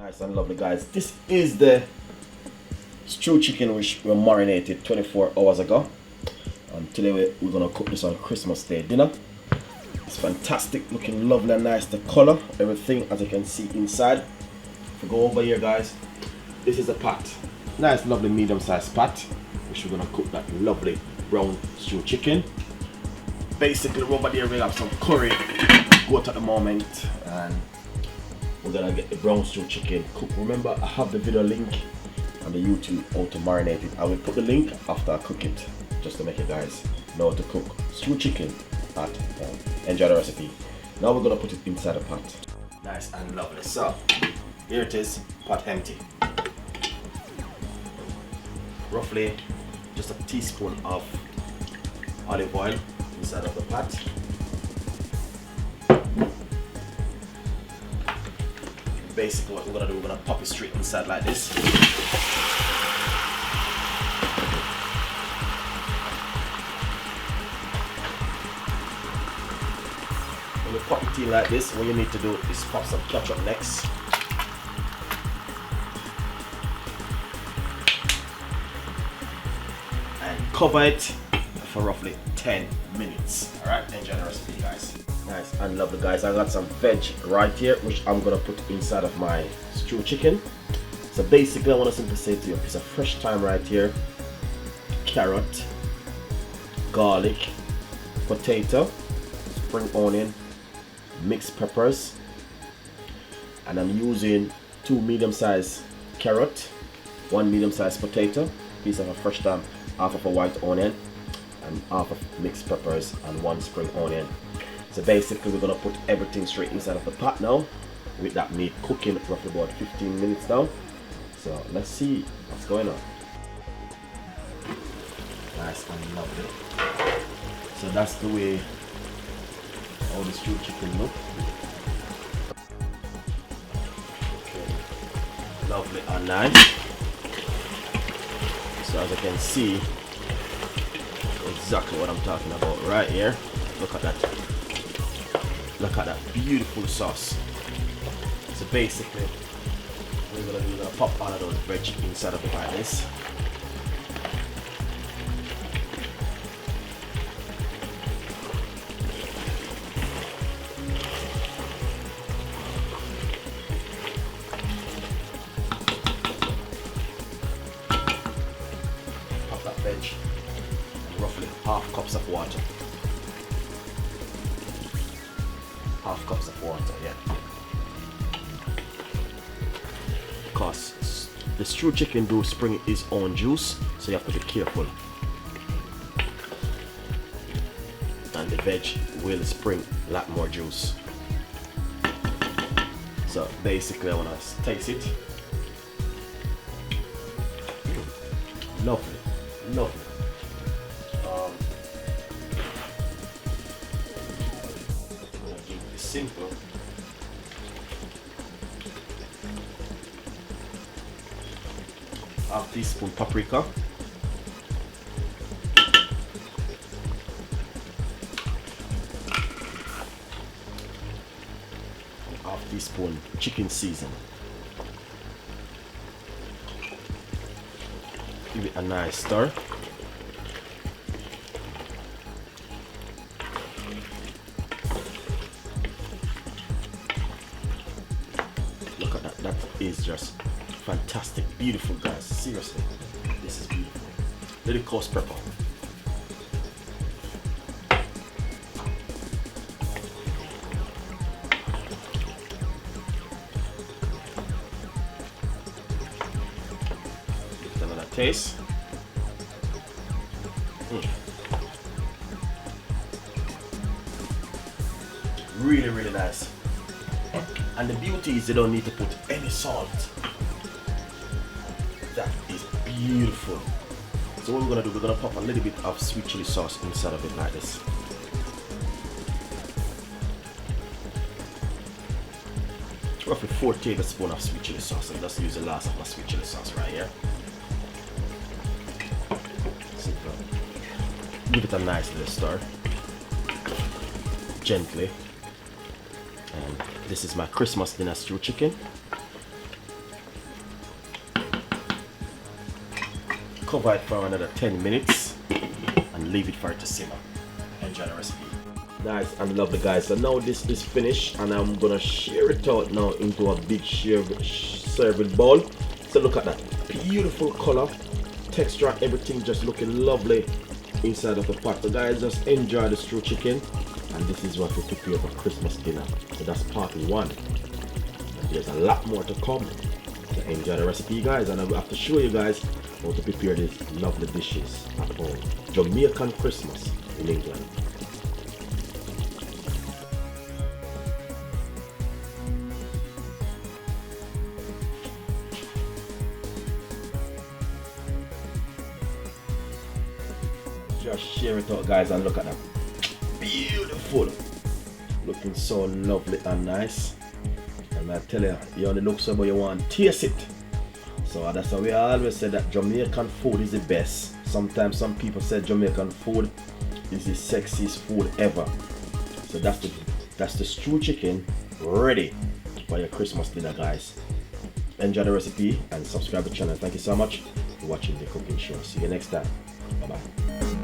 Nice and lovely, guys. This is the stew chicken which we marinated 24 hours ago. And today we're gonna cook this on Christmas Day dinner. It's fantastic, looking lovely and nice. The color, everything, as you can see inside. If we go over here, guys, this is a pot. Nice, lovely, medium-sized pot, which we're gonna cook that lovely brown stew chicken. Basically, over there we have some curry goat at the moment, and we're gonna get the brown stew chicken cooked. Remember, I have the video link on the YouTube how to marinate it. I will put the link after I cook it, just to make you guys know how to cook stew chicken at home. Enjoy the recipe. Now we're gonna put it inside the pot. Nice and lovely. So here it is, pot empty. Roughly just a teaspoon of olive oil inside of the pot. Basically what we're gonna do, we're gonna pop it straight inside like this. When you pop it in like this, what you need to do is pop some ketchup next. And cover it for roughly 10 minutes. Alright, enjoy the recipe, guys. Nice and lovely, guys. I got some veg right here which I'm gonna put inside of my stew chicken. So basically I want to simply say to you, a piece of fresh thyme right here, carrot, garlic, potato, spring onion, mixed peppers, and I'm using 2 medium-sized carrot, 1 medium-sized potato, piece of a fresh thyme, half of a white onion, and half of mixed peppers, and 1 spring onion. So basically we're gonna put everything straight inside of the pot now, with that meat cooking roughly about 15 minutes now. So let's see what's going on. Nice and lovely. So that's the way all the stew chicken look. Okay. Lovely and nice. So as you can see, exactly what I'm talking about right here. Look at that. Look at that beautiful sauce. So basically, we're gonna pop all of those veg inside of it like this. Pop that veg and roughly half cups of water. Half cups of water, yeah. Because the stew chicken do spring its own juice, so you have to be careful. And the veg will spring a lot more juice. So basically I want to taste it. Lovely, lovely. Simple. Half teaspoon paprika. Half teaspoon chicken season. Give it a nice stir. That is just fantastic, beautiful, guys. Seriously, this is beautiful. Little coarse pepper. Give it another taste. Really, really nice. And the beauty is you don't need to put any salt. That is beautiful. So what we're gonna do, we're gonna pop a little bit of sweet chili sauce inside of it like this. Roughly 4 tablespoons of sweet chili sauce. And just use the last of my sweet chili sauce right here. Simple. Give it a nice little stir. Gently. And this is my Christmas dinner stew chicken. cover it for another 10 minutes and leave it for it to simmer. Enjoy the recipe. Guys, and lovely guys, so now this is finished and I'm gonna share it out now into a big serving bowl. So look at that beautiful color, texture, everything just looking lovely inside of the pot. So guys, just enjoy the stew chicken, and this is what we prepare for Christmas dinner. So that's part 1. And there's a lot more to come. So enjoy the recipe guys, and I will have to show you guys how to prepare these lovely dishes at home. Jamaican Christmas in England. Just share it out guys, and look at that, beautiful, looking so lovely and nice. And I tell you, you only look so but you want to taste it. So that's why we always say that Jamaican food is the best. Sometimes some people say Jamaican food is the sexiest food ever. So that's the stew chicken ready for your Christmas dinner guys. Enjoy the recipe and subscribe to the channel. Thank you so much for watching the cooking show. See you next time. Bye bye.